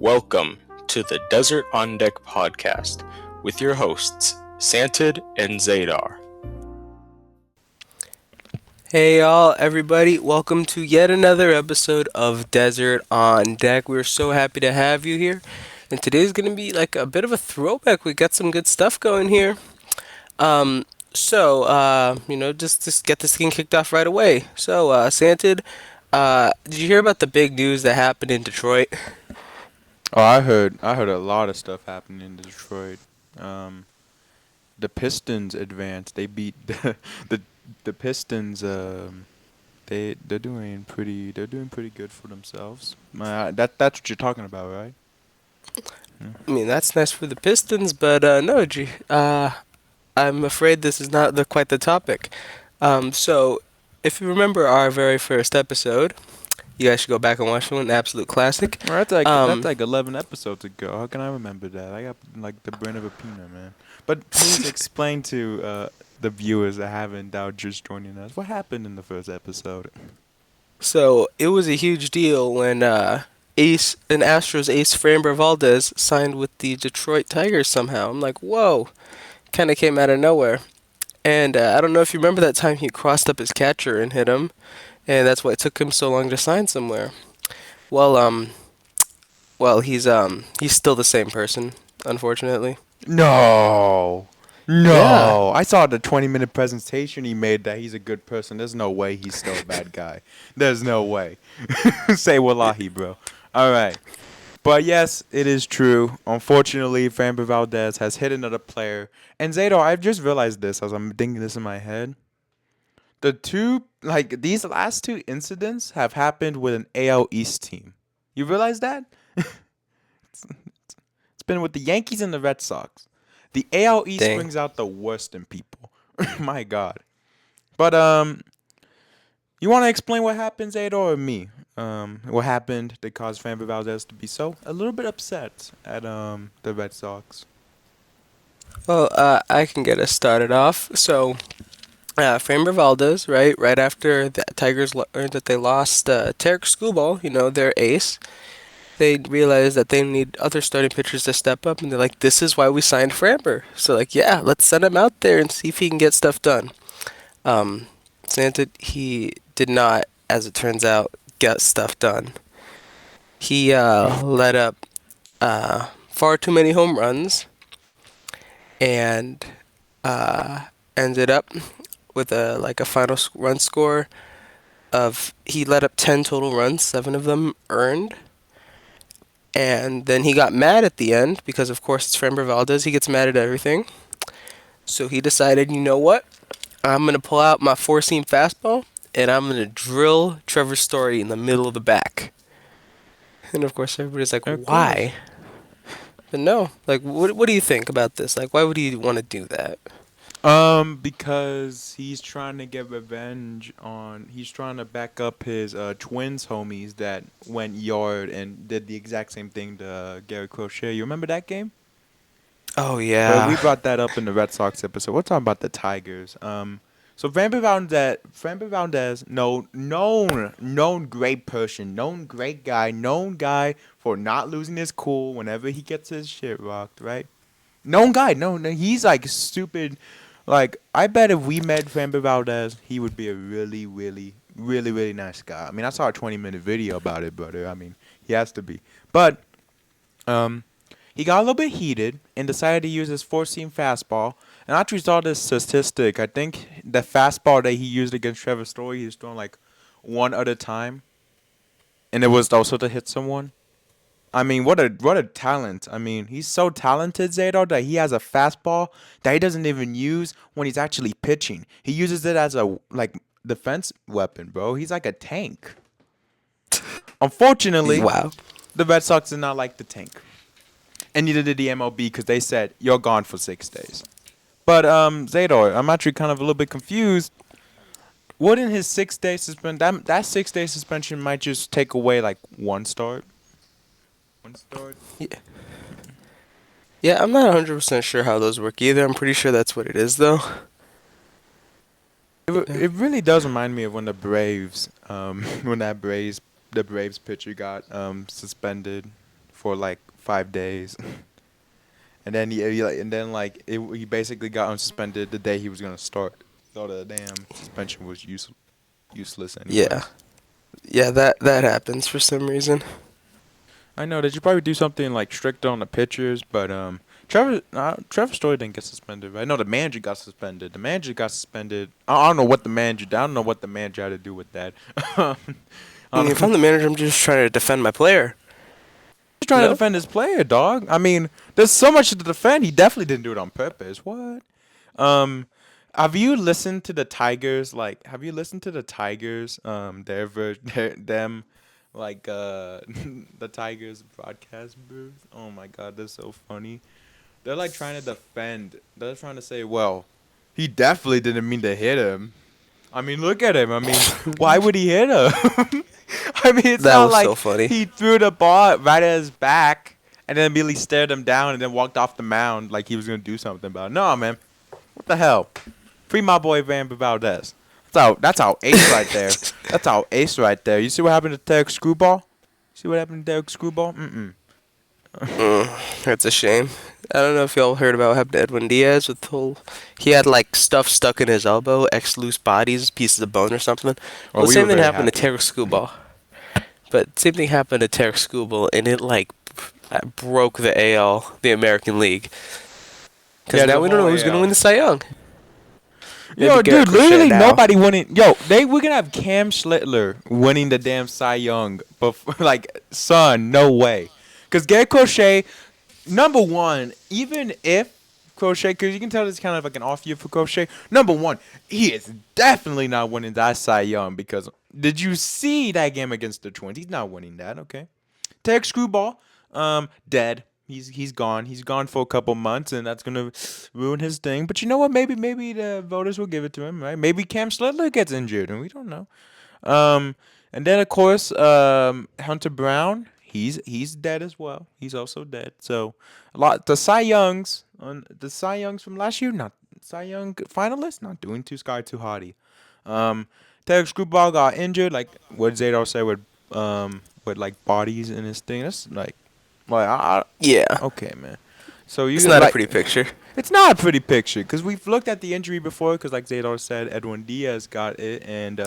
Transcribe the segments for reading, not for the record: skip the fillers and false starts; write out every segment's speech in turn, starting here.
Welcome to the Desert OnDeck podcast with your hosts, Santi'd and Zaydar. Hey y'all, everybody, welcome to yet another episode of Desert on Deck. We're so happy to have you here. And today's going to be like a bit of a throwback. We got some good stuff going here. Just get this thing kicked off right away. Santid, did you hear about the big news that happened in Detroit? Oh, I heard a lot of stuff happening in Detroit. Um, the Pistons advanced. They beat the the Pistons. They're doing pretty good for themselves. That's what you're talking about, right? Yeah. I mean, that's nice for the Pistons, but no, I'm afraid this is not quite the topic. If you remember our very first episode, you guys should go back and watch it. An absolute classic. Well, that's Um, like 11 episodes ago. How can I remember that? I got like the brain of a peanut, man. But please explain to the viewers that haven't now just joining us what happened in the first episode. so it was a huge deal when Astros ace Framber Valdez signed with the Detroit Tigers somehow. I'm like, whoa, kind of came out of nowhere. And I don't know if you remember that time he crossed up his catcher and hit him, and that's why it took him so long to sign somewhere. Well, he's still the same person, unfortunately. No. Yeah. No. I saw the 20-minute presentation he made that he's a good person. There's no way he's still a bad guy. There's no way. Say wallahi, bro. All right. But yes, it is true. Unfortunately, Framber Valdez has hit another player. And Zato, I've just realized this as I'm thinking this in my head. These last two incidents have happened with an AL East team. You realize that? It's been with the Yankees and the Red Sox. The AL East Dang. brings out the worst in people. My God. But you want to explain what happened, Zaydo, or me? What happened that caused Framber Valdez to be so a little bit upset at the Red Sox? Well, I can get us started off. Framber Valdez, right? Right after the Tigers learned that they lost Tarek Skubal, their ace, they realized that they need other starting pitchers to step up, and they're like, "This is why we signed Framber." So, like, yeah, let's send him out there and see if he can get stuff done. Um, Santa, he did not, as it turns out, get stuff done. He let up far too many home runs and ended up with a final run score of he let up 10 total runs, 7 of them earned. And then he got mad at the end because, of course, it's Framber Valdez. He gets mad at everything. So he decided, you know what? I'm going to pull out my four-seam fastball and I'm going to drill Trevor Story in the middle of the back. And, of course, everybody's like, Of course. why? But no, like, what do you think about this? Like, why would he want to do that? Because he's trying to get revenge on. He's trying to back up his twins homies that went yard and did the exact same thing to Gary Crochet. You remember that game? Oh, But we yeah. brought that up in the Red Sox episode. We're talking about the Tigers. So Framber Valdez, no, known great person, known great guy, known guy for not losing his cool whenever he gets his shit rocked, right? Known guy, no, he's like stupid. Like I bet if we met Framber Valdez, he would be a really, really, really, really nice guy. I mean, I saw a 20-minute video about it, brother. I mean, he has to be. But um, he got a little bit heated and decided to use his four-seam fastball. And I actually saw this statistic. I think the fastball that he used against Trevor Story, he was throwing like one at a time, and it was also to hit someone. I mean, what a talent! I mean, he's so talented, Zadar, that he has a fastball that he doesn't even use when he's actually pitching. He uses it as a like defense weapon, bro. He's like a tank. Unfortunately, Wow. the Red Sox did not like the tank, and neither did the MLB because they said you're gone for 6 days. But Zador, I'm actually kind of a little bit confused. Wouldn't his 6 day suspension that 6 day suspension might just take away like one start? One start? Yeah, yeah, I'm not 100% sure how those work either. I'm pretty sure that's what it is, though. Yeah. It really does remind me of when the Braves, when the Braves pitcher got suspended for like 5 days, and then he basically got unsuspended the day he was gonna start. So the damn suspension was useless anyway. Yeah. Yeah, that happens for some reason. I know they should probably do something like stricter on the pitchers, but Trevor Story didn't get suspended, right? No, the manager got suspended. I don't know what the manager. I don't know what the manager had to do with that. I mean, if I'm the manager, I'm just trying to defend my player. He's trying to No? defend his player, dog. I mean, there's so much to defend. He definitely didn't do it on purpose. What? Have you listened to the Tigers? Like, have you listened to the Tigers? Them, like, the Tigers broadcast booth. Oh my God, they're so funny. They're like trying to defend. They're trying to say, well, he definitely didn't mean to hit him. I mean, look at him. I mean, why would he hit him? I mean, it's That not was like so funny. he threw the ball right at his back and then immediately stared him down and then walked off the mound like he was gonna do something about it. No, man. What the hell? Free my boy Vanby Valdez. That's our ace right there. That's our ace right there. You see what happened to Derek Screwball? See what happened to Derek Screwball? That's a shame. I don't know if y'all heard about what happened to Edwin Diaz with he had like stuff stuck in his elbow, loose bodies, pieces of bone or something. Well, the same thing happened to Tarek Skubal. But same thing happened to Tarek Skubal, and it like broke the AL, the American League. Because now we don't know who's gonna win the Cy Young. Yo, Garrett dude, literally Crochet now. nobody winning. Yo, we're gonna have Cam Schlittler winning the damn Cy Young, but like, son, no way. Cause Garrett Crochet, number one, even if Crochet, cause you can tell it's kind of like an off year for Crochet. Number one, he is definitely not winning that Cy Young because did you see that game against the Twins? He's not winning that. Okay, Tarek Screwball, dead. He's gone. He's gone for a couple months, and that's gonna ruin his thing. But you know what? Maybe the voters will give it to him, right? Maybe Cam Schlittler gets injured, and we don't know. And then of course, Hunter Brown. He's dead as well. He's also dead. So the Cy Youngs from last year, not Cy Young finalists, not doing too hotty. Tarek Screwball got injured, like what Zaydar said with like bodies in his thing. That's like. Yeah. Okay, man. So It's not a pretty picture. It's not a pretty picture because we've looked at the injury before. Because like Zaydar said, Edwin Diaz got it, and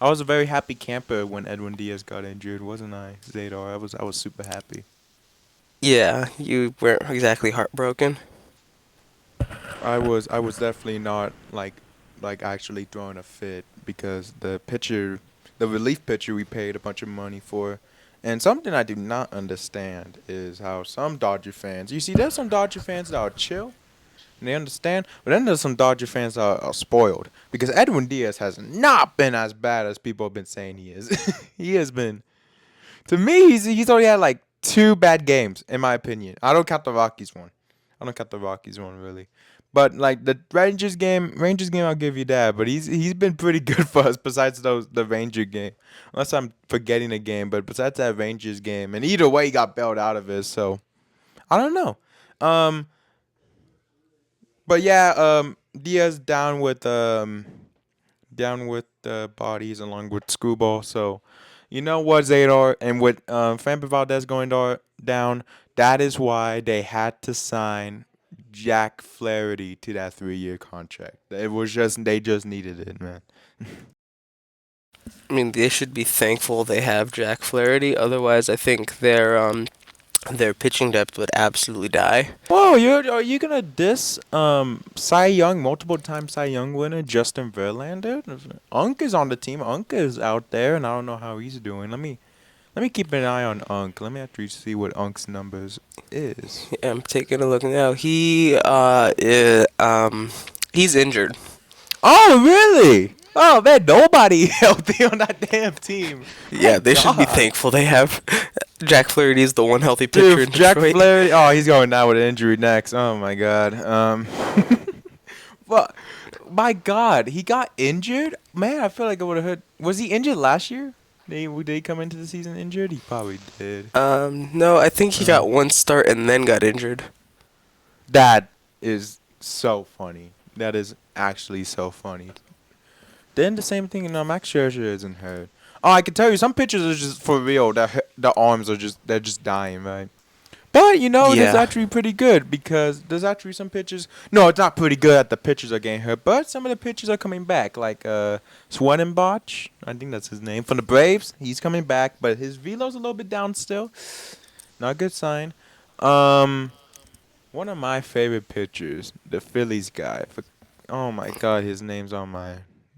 I was a very happy camper when Edwin Diaz got injured, wasn't I, Zaydar? I was super happy. Yeah, you weren't exactly heartbroken. I was definitely not like actually throwing a fit because the relief pitcher we paid a bunch of money for. And something I do not understand is how some Dodger fans, you see, there's some Dodger fans that are chill, and they understand, but then there's some Dodger fans that are spoiled, because Edwin Diaz has not been as bad as people have been saying he is. He has been, to me, he's only had like 2 bad games, in my opinion. I don't count the Rockies one. Really. But like the Rangers game, I'll give you that. But he's been pretty good for us. Besides the Ranger game, unless I'm forgetting a game. But besides that Rangers game, and either way, he got bailed out of it. So I don't know. But yeah, Diaz down with bodies along with Screwball. So you know what, Zaydar, and with Framber Valdez going down, that is why they had to sign Jack Flaherty to that 3-year contract. They just needed it, man. I mean, they should be thankful they have Jack Flaherty. Otherwise, I think their pitching depth would absolutely die. Whoa, are you gonna diss Cy Young, multiple time Cy Young winner Justin Verlander? Unk is on the team. Unk is out there, and I don't know how he's doing. Let me keep an eye on Unk. Let me actually see what Unk's numbers is. Yeah, I'm taking a look now. He's injured. Oh, really? Oh, man, nobody healthy on that damn team. Yeah, they should be thankful they have Jack Flaherty is the one healthy pitcher in Jack Detroit. Flaherty. Oh, he's going down with an injury next. Oh my God. Well, my God, he got injured. Man, I feel like I would have heard. Was he injured last year? Did he come into the season injured? He probably did. No, I think he got one start and then got injured. That is so funny. That is actually so funny. Then the same thing, Max Scherzer isn't hurt. Oh, I can tell you, some pitchers are just for real. The arms they're just dying, right? But there's Yeah. actually pretty good because there's actually some pitchers. No, it's not pretty good that the pitchers are getting hurt, but some of the pitchers are coming back. Like Swanenbach, I think that's his name, from the Braves. He's coming back, but his velo's a little bit down still. Not a good sign. Um, One of my favorite pitchers, the Phillies guy. Oh my God, his name's on my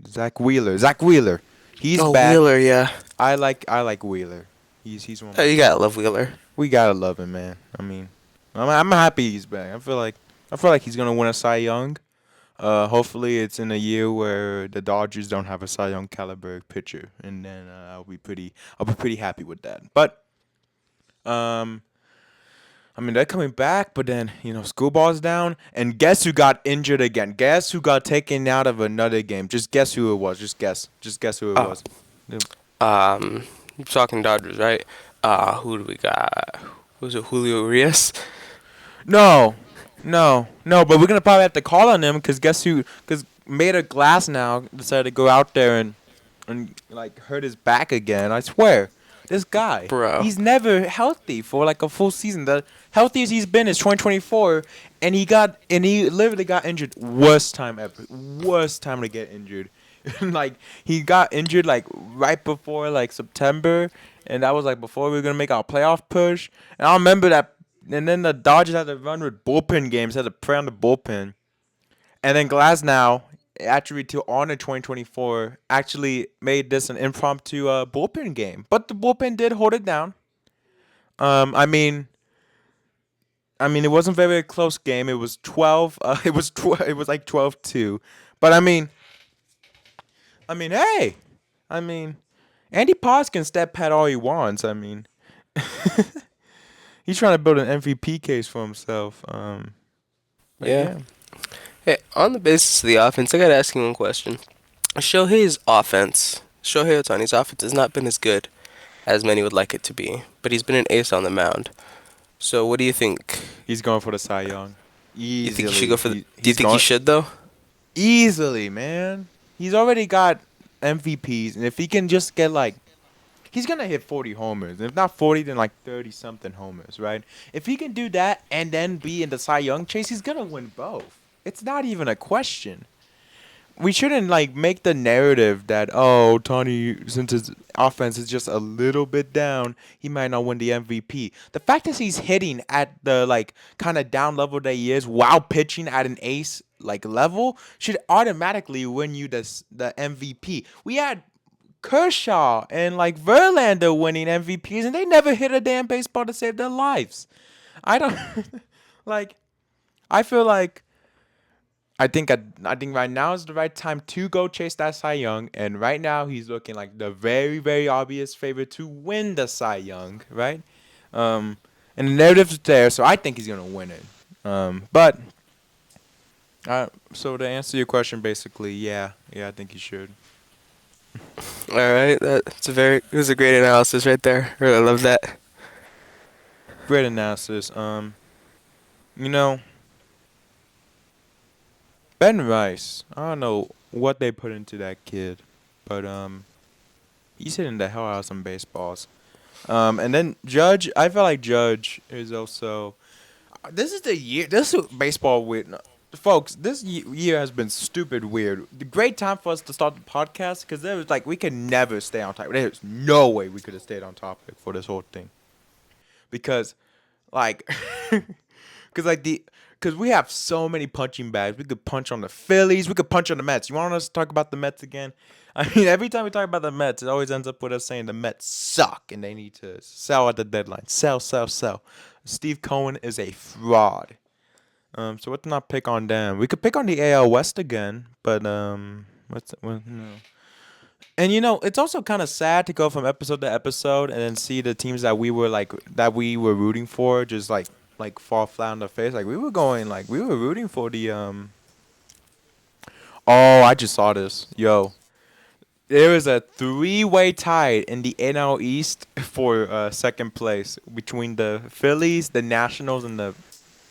Zach Wheeler. Zach Wheeler, he's Oh, back. Wheeler, yeah. I like Wheeler. He's one of Oh, my. you gotta love Wheeler. We gotta love him, man. I mean, I'm happy he's back. I feel like he's gonna win a Cy Young. Hopefully it's in a year where the Dodgers don't have a Cy Young caliber pitcher, and then I'll be pretty happy with that. But um, I mean they're coming back, but then schoolball's down, and guess who got injured again? Guess who got taken out of another game? Just guess who it was. Just guess who it Oh, was. you're talking Dodgers, right? Who do we got? Who's it? Julio Urias? No, no. But we're gonna probably have to call on him because guess who? Because Mater Glass now decided to go out there and like hurt his back again. I swear, this guy, Bro. he's never healthy for like a full season. The healthiest he's been is 2024, and he literally got injured. Worst time ever. Worst time to get injured. Like he got injured like right before like September, and that was like before we were gonna make our playoff push. And I remember that. And then the Dodgers had to run with bullpen games, had to prey on the bullpen. And then Glasnow, actually to honor 2024, actually made this an impromptu bullpen game. But the bullpen did hold it down. I mean, it wasn't a very close game. It was 12. It was like 12-2. But hey, Andy Paz can step pat all he wants. He's trying to build an MVP case for himself. But Yeah. yeah. Hey, on the basis of the offense, I gotta ask you one question. Shohei Ohtani's offense has not been as good as many would like it to be, but he's been an ace on the mound. So what do you think? He's going for the Cy Young. You think Easily. he should go for the? Do you He's think he going should though? easily, man. He's already got MVPs, and if he can just get like, he's gonna hit 40 homers. If not 40, then like 30 something homers, right? If he can do that and then be in the Cy Young chase, he's gonna win both. It's not even a question. We shouldn't like make the narrative that Tony, since his offense is just a little bit down, he might not win the MVP. The fact is he's hitting at the like kind of down level that he is while pitching at an ace like level should automatically win you the MVP. We had Kershaw and like Verlander winning MVPs, and they never hit a damn baseball to save their lives. I don't like. I feel like I think right now is the right time to go chase that Cy Young, and right now he's looking like the very, very obvious favorite to win the Cy Young, right? And the narrative's there, so I think he's gonna win it. But so to answer your question, basically, yeah, I think he should. All right, it was a great analysis right there. Really love that. Great analysis. Ben Rice, I don't know what they put into that kid, but he's hitting the hell out of some baseballs. And then Judge, I feel like Judge is also. This is the year. This is baseball weird, no, folks. This year has been stupid weird. The great time for us to start the podcast because there was like we could never stay on topic. There's no way we could have stayed on topic for this whole thing because, like, because we have so many punching bags. We could punch on the Phillies. We could punch on the Mets. You want us to talk about the Mets again? I mean, every time we talk about the Mets, it always ends up with us saying the Mets suck and they need to sell at the deadline. Sell. Steve Cohen is a fraud. So let's not pick on them. We could pick on the AL West again, but no. And it's also kind of sad to go from episode to episode and then see the teams that we were rooting for just like fall flat on their face. Like we were rooting for the Oh, I just saw this. Yo. There is a 3-way tie in the NL East for second place between the Phillies, the Nationals, and the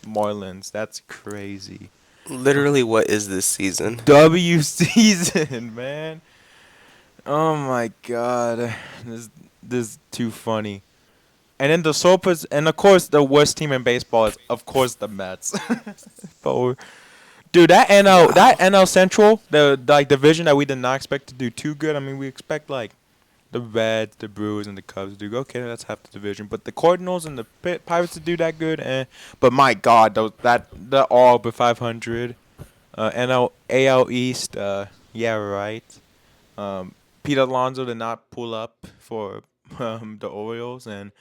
Marlins. That's crazy. Literally, what is this season? W season, man. Oh my God, this is too funny. And then the Sopers, and of course the worst team in baseball is of course the Mets. But dude, that Wow. NL Central, the like division that we did not expect to do too good. I mean, we expect like the Reds, the Brewers, and the Cubs to do okay. That's half the division. But the Cardinals and the Pirates to do that good, but my God, they're all over 500. NL AL East, yeah, right. Pete Alonso did not pull up for the Orioles, and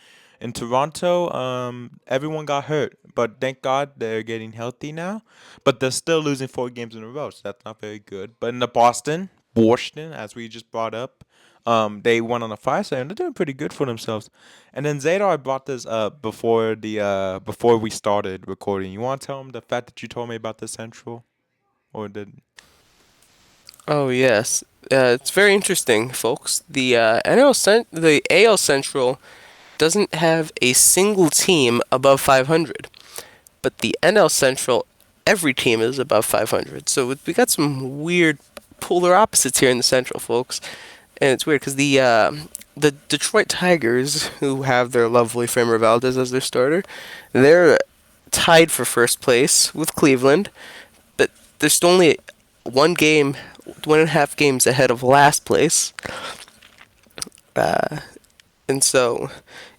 in Toronto, everyone got hurt, but thank God they're getting healthy now. But they're still losing 4 games in a row, so that's not very good. But in the Boston, as we just brought up, they went on a 5 and they're doing pretty good for themselves. And then Zadar, I brought this up before we started recording. You want to tell him the fact that you told me about the Central, or did? Oh yes, it's very interesting, folks. The AL Central doesn't have a single team above 500, but the NL Central, every team is above 500. So we got some weird polar opposites here in the Central, folks. And it's weird because the Detroit Tigers, who have their lovely Framber Valdez as their starter, they're tied for first place with Cleveland, but there's still only one game, 1.5 games ahead of last place. Uh, and so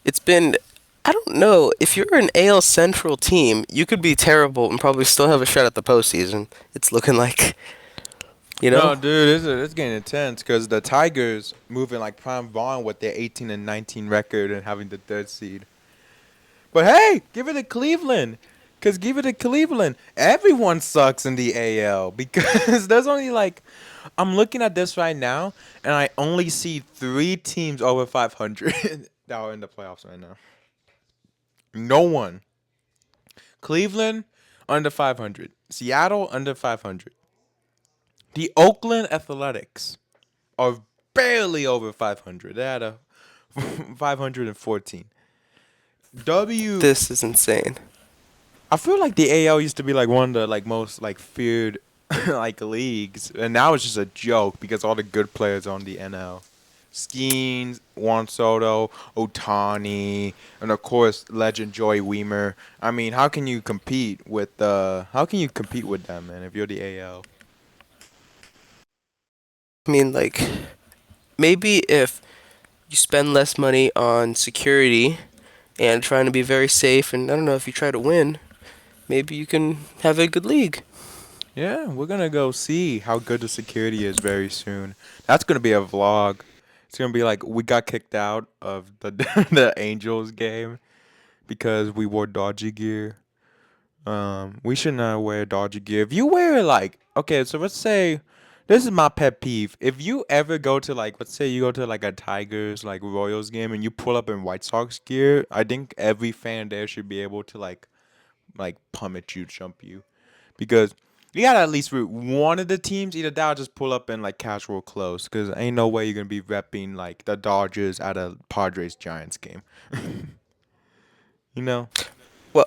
it's been. I don't know. If you're an AL Central team, you could be terrible and probably still have a shot at the postseason. It's looking like, you No, know? dude, it's getting intense because the Tigers moving like prime Vaughn with their 18 and 19 record and having the third seed. But hey, give it to Cleveland. Cause give it to Cleveland. Everyone sucks in the AL because there's only like I'm looking at this right now and I only see 3 teams over 500 that are in the playoffs right now. No one. Cleveland under 500. Seattle under 500. The Oakland Athletics are barely over 500. They had a 514. W. This is insane. I feel like the AL used to be like one of the like most like feared like leagues, and now it's just a joke because all the good players are on the NL. Skeens, Juan Soto, Otani, and of course legend Joey Weimer. I mean, how can you compete with them, man? If you're the AL. I mean, like, maybe if you spend less money on security and trying to be very safe, and I don't know if you try to win, maybe you can have a good league. Yeah, we're gonna go see how good the security is very soon. That's gonna be a vlog. It's gonna be like we got kicked out of the the Angels game because we wore dodgy gear. We should not wear dodgy gear. If you wear like okay, so let's say this is my pet peeve. If you ever go to like let's say you go to like a Tigers like Royals game and you pull up in White Sox gear, I think every fan there should be able to like pummel you, jump you because you gotta at least root one of the teams. Either that or just pull up in like casual clothes, because ain't no way you're gonna be repping like the Dodgers at a Padres Giants game. You know? Well,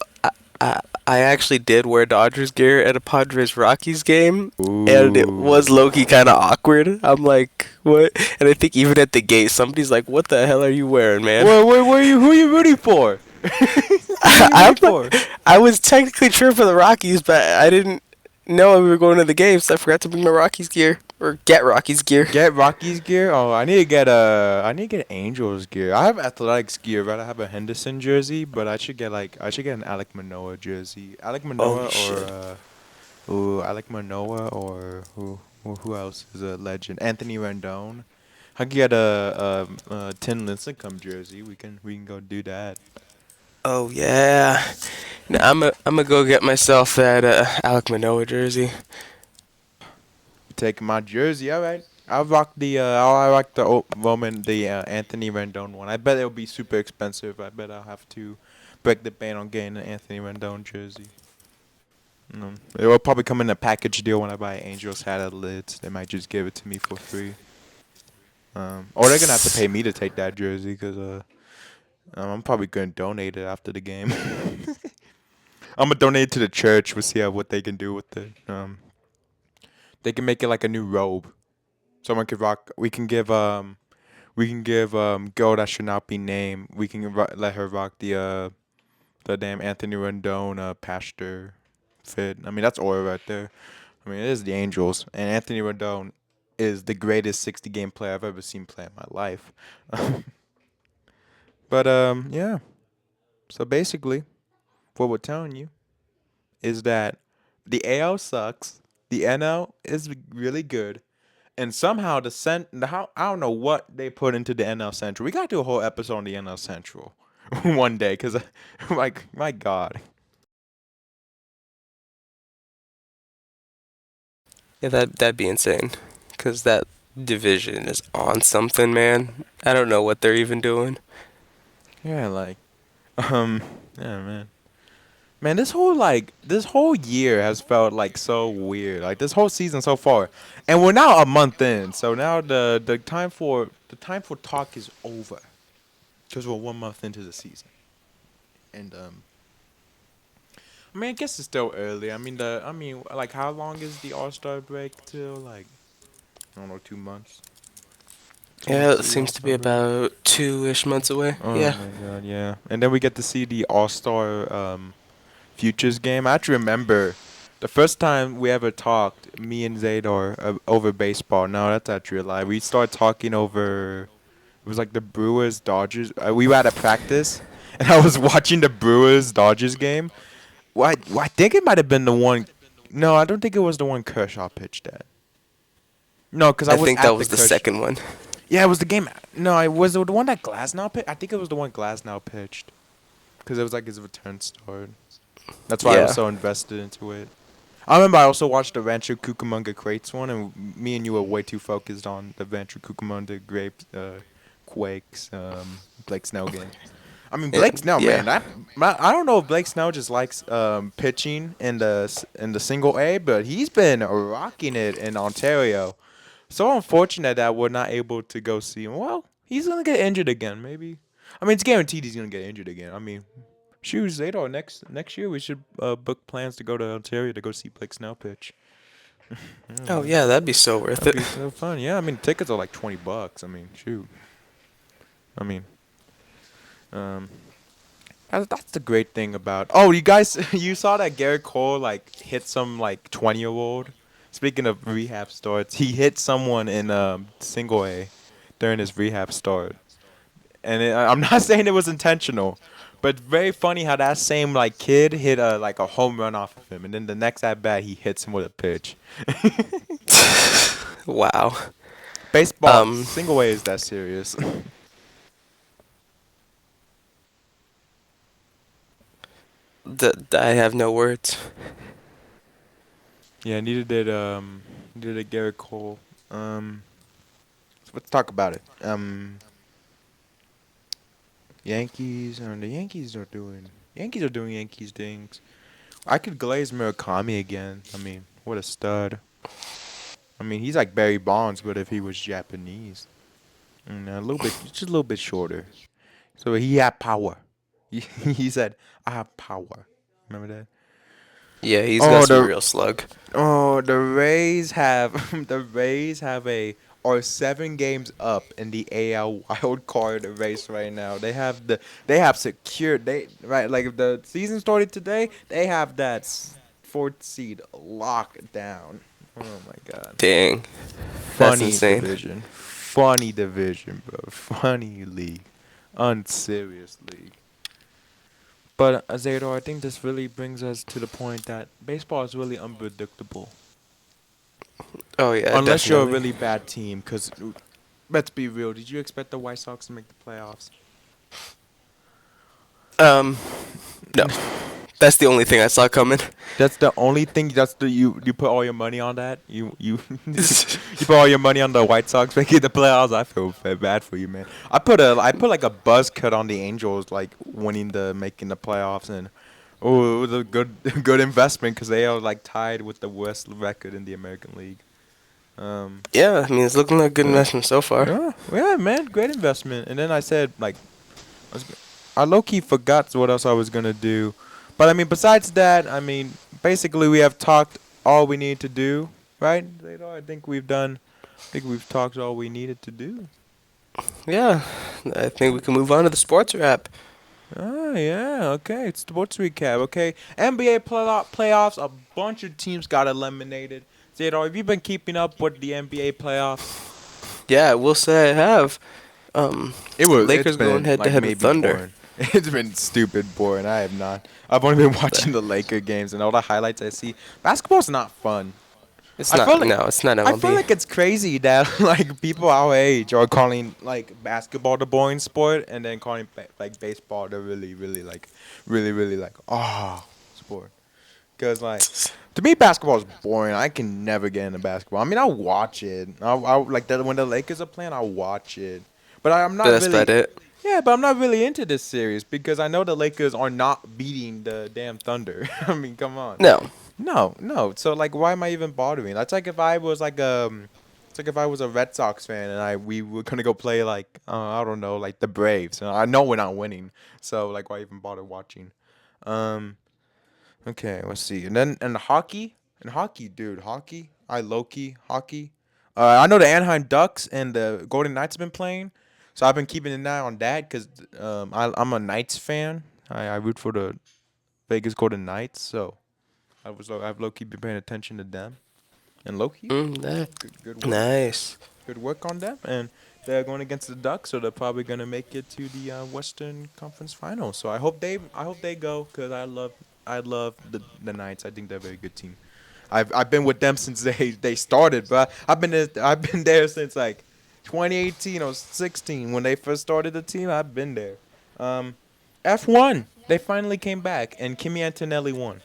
I, I actually did wear Dodgers gear at a Padres Rockies game, and it was Ooh. low-key kind of awkward. I'm like, what? And I think even at the gate, somebody's like, what the hell are you wearing, man? Where you? Who you rooting for? Who you I'm rooting for? I was technically cheering for the Rockies, but I didn't know we were going to the game, so I forgot to bring my Rockies gear or get Rockies gear. Get Rockies gear. Oh, I need to get Angels gear. I have Athletics gear, right? I have a Henderson jersey, but I should get an Alec Manoah jersey. Alec Oh, Manoah you should. Alec Manoah or who else is a legend? Anthony Rendon. I could get a Tin Lincecum jersey. We can go do that. Oh yeah. Now, I'm gonna go get myself that Alec Manoah jersey. Take my jersey. All right. I'll rock the Anthony Rendon one. I bet it'll be super expensive. I bet I'll have to break the bank on getting an Anthony Rendon jersey. It will probably come in a package deal when I buy Angels hat at Lids. They might just give it to me for free. Or they're gonna have to pay me to take that jersey because I'm probably gonna donate it after the game. I'm gonna donate it to the church. We'll see what they can do with it. They can make it like a new robe. Someone could rock. We can give We can give girl that should not be named. We can let her rock the damn Anthony Rendon pastor fit. I mean, that's aura right there. I mean, it is the Angels, and Anthony Rendon is the greatest 60 game player I've ever seen play in my life. But yeah. So basically, what we're telling you is that the AL sucks, the NL is really good, and somehow I don't know what they put into the NL Central. We gotta do a whole episode on the NL Central one day, cause like my God. Yeah, that'd be insane. Cause that division is on something, man. I don't know what they're even doing. Yeah, like um yeah, man. Man, this whole year has felt like so weird. Like this whole season so far, and we're now a month in. So now the time for talk is over, because we're 1 month into the season. And I mean, I guess it's still early. I mean, like, how long is the All Star break till? Like, I don't know, 2 months. Two Yeah, months it to the All seems to Star be break. about 2-ish months away. Oh Yeah. my God, yeah. And then we get to see the All Star futures game. I actually remember the first time we ever talked, me and Zaydar, over baseball. No, that's actually a lie. We started talking over. It was like the Brewers Dodgers. We were at a practice, and I was watching the Brewers Dodgers game. Well, I think it might have been the one. No, I don't think it was the one Kershaw pitched at. No, because I I was think that at the was the Kershaw. second one. Yeah, it was the game. No, it was the one that Glasnow pitched. I think it was the one Glasnow pitched, because it was like his return start. That's why I was Yeah. so invested into it. I remember I also watched the Rancho Cucamonga Crates one, and me and you were way too focused on the Rancho Cucamonga Grapes, Quakes, Blake Snell game. I mean, Yeah. Blake Snell, Yeah. man. I don't know if Blake Snell just likes pitching in the single A, but he's been rocking it in Ontario. So unfortunate that we're not able to go see him. Well, he's gonna get injured again, maybe. I mean, it's guaranteed he's gonna get injured again. I mean, shoot, Zadar, next year we should book plans to go to Ontario to go see Blake Snell pitch. Yeah, Oh man. yeah, that'd be so worth That'd it. be so fun. Yeah, I mean, tickets are like $20. I mean, shoot. I mean, um, that's the great thing about. Oh, you guys, you saw that Garrett Cole like hit some like 20-year-old. Speaking of rehab starts, he hit someone in single A during his rehab start, and I'm not saying it was intentional, but it's very funny how that same like kid hit a home run off of him, and then the next at bat he hits him with a pitch. Wow. Baseball Um, single A is that serious? I have no words. Yeah, neither did Garrett Cole. So let's talk about it. Yankees. The Yankees are doing Yankees things. I could glaze Murakami again. I mean, what a stud. I mean, he's like Barry Bonds, but if he was Japanese, and just a little bit shorter. So he had power. He said, "I have power." Remember that? Yeah, he's got Oh, some the real slug. the Rays have the Rays have are 7 games up in the AL wild card race right now. They have secured right, like if the season started today, they have that fourth seed locked down. Oh my God. Dang, that's Funny insane. division. Funny division, bro. Funny league. Unserious league. But Zador, I think this really brings us to the point that baseball is really unpredictable. Oh yeah, Unless you're a definitely. really bad team, because let's be real. Did you expect the White Sox to make the playoffs? Um, no, that's the only thing I saw coming. That's the only thing. You put all your money on that. You you put all your money on the White Sox making the playoffs. I feel bad for you, man. I put like a buzz cut on the Angels like making the playoffs, and oh, it was a good investment because they are like tied with the worst record in the American League. Um, Yeah, I mean it's looking like a good yeah, investment so far. yeah, man, great investment. And then I said like I low key forgot what else I was gonna do, but I mean besides that, I mean basically we have talked all we need to do, right? Zadar? I think we've talked all we needed to do. Yeah, I think we can move on to the sports wrap. Oh yeah, okay. It's sports recap. Okay, NBA playoffs. A bunch of teams got eliminated. Zadar, have you been keeping up with the NBA playoffs? Yeah, I will say I have. It's Lakers going been head to like head with maybe Thunder. boring. It's been stupid boring. I have not. I've only been watching the Laker games and all the highlights I see. Basketball's not fun. It's I not. feel like No, it's not I feel MLB. like it's crazy that like people our age are calling like basketball the boring sport and then calling like baseball the really like sport. Cause like to me basketball is boring. I can never get into basketball. I mean I'll watch it. I like that when the Lakers are playing I'll watch it. But I'm But not that's about really it. yeah, but I'm not really into this series because I know the Lakers are not beating the damn Thunder. I mean, come on. No. No. So like, why am I even bothering? That's like if I was like it's like if I was a Red Sox fan and we were gonna go play like I don't know like the Braves. And I know we're not winning, so like why even bother watching? Um, okay, let's see. And then and hockey, dude, hockey. I low key hockey. I know the Anaheim Ducks and the Golden Knights have been playing, so I've been keeping an eye on that because I'm a Knights fan. I root for the Vegas Golden Knights, so. I've low key been paying attention to them, and low key, That, good work, nice. good work on them, and they're going against the Ducks, so they're probably gonna make it to the Western Conference Finals. So I hope they go because I love the Knights. I think they're a very good team. I've been with them since they started, but I've been there since like 2018 or 16 when they first started the team. I've been there. Um, F1, they finally came back, and Kimi Antonelli won.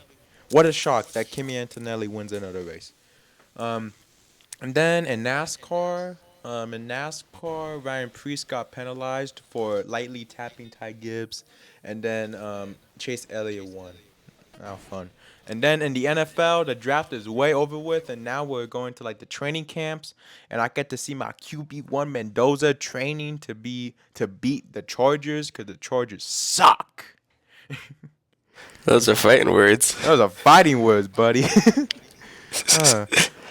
What a shock that Kimi Antonelli wins another race. Um, and then in NASCAR, Ryan Preece got penalized for lightly tapping Ty Gibbs, and then Chase Elliott won. How fun. And then in the NFL, the draft is way over with, and now we're going to like the training camps, and I get to see my QB1 Mendoza training to beat the Chargers because the Chargers suck. Those are fighting words. Those are fighting words, buddy. uh,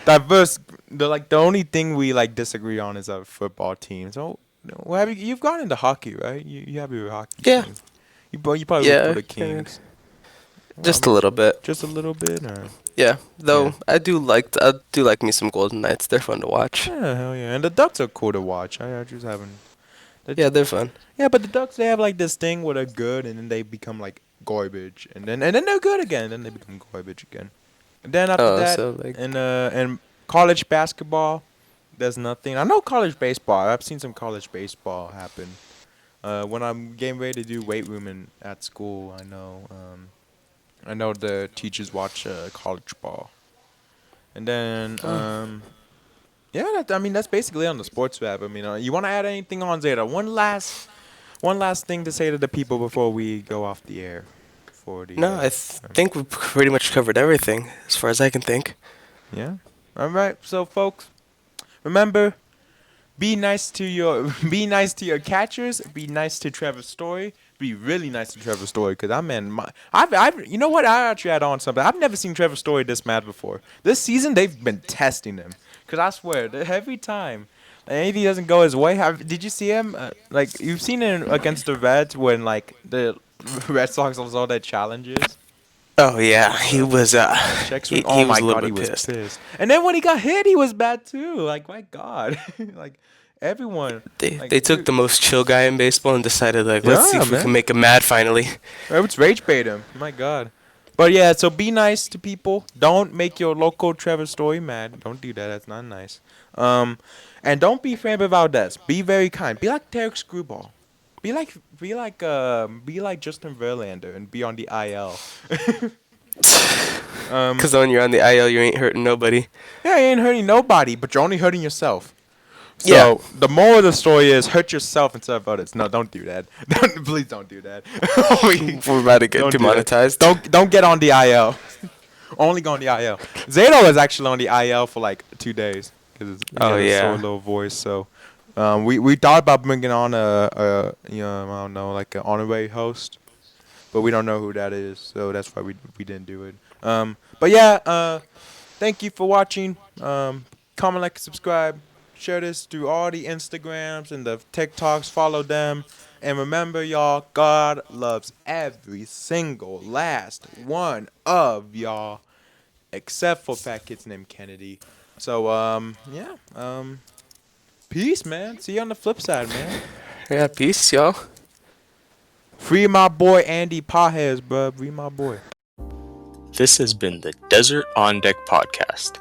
diverse. The only thing we like disagree on is our football team. So, well, you've gone into hockey, right? You have your hockey Yeah. team. You probably root for Yeah. the Kings. Well, I Just a mean, little bit. just a little bit, or Yeah. yeah. Though I do like me some Golden Knights. They're fun to watch. Yeah, hell yeah. And the Ducks are cool to watch. I just haven't. They Yeah, just, they're fun. yeah, but the Ducks they have like this thing where they're good and then they become like garbage, and then they're good again, and then they become garbage again. And then after Oh, that, so like in college basketball, there's nothing. I know college baseball. I've seen some college baseball happen. When I'm getting ready to do weight room at school, I know the teachers watch college ball, and then yeah, I mean that's basically on the sports wrap. I mean, you want to add anything on Zeta? One last thing to say to the people before we go off the air. For the no, I think we've pretty much covered everything as far as I can think. yeah. All right, so folks, remember, be nice to your catchers. Be nice to Trevor Story. Be really nice to Trevor Story, cause you know what? I actually add on something. I've never seen Trevor Story this mad before. This season they've been testing him, cause I swear that every time anything doesn't go his way. Did you see him? Like you've seen him against the Reds when like the Red Sox lost all their challenges. Oh yeah, he Uh, was Check he swing. Oh he was my a little god, he bit was pissed. pissed. And then when he got hit, he was bad too. Like my god, like everyone, They like took dude, the most chill guy in baseball and decided like let's see yeah, if we can man. make him mad finally. Let's rage bait him. My god. But yeah, so be nice to people. Don't make your local Trevor Story mad. Don't do that. That's not nice. Um, and don't be Framber Valdez. Be very kind. Be like Derek Screwball. Be like Justin Verlander and be on the IL. Cause when you're on the IL, you ain't hurting nobody. Yeah, you ain't hurting nobody, but you're only hurting yourself. Yeah, So the moral of the story is hurt yourself instead of others. No, don't do that. Please don't do that. we're about to get Don't do that. demonetized. Don't get on the IL. Only go on the IL. Zato is actually on the IL for like 2 days because he Oh has a sore yeah. little voice. So we thought about bringing on I don't know like an honorary host, but we don't know who that is. So that's why we didn't do it. But yeah, thank you for watching. Comment, like, subscribe. Share this through all the Instagrams and the TikToks. Follow them. And remember, y'all, God loves every single last one of y'all, except for fat kids named Kennedy. So, peace, man. See you on the flip side, man. Yeah, peace, y'all. Free my boy Andy Pajes, bruh. Free my boy. This has been the Desert on Deck podcast.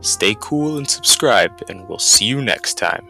Stay cool and subscribe, and we'll see you next time.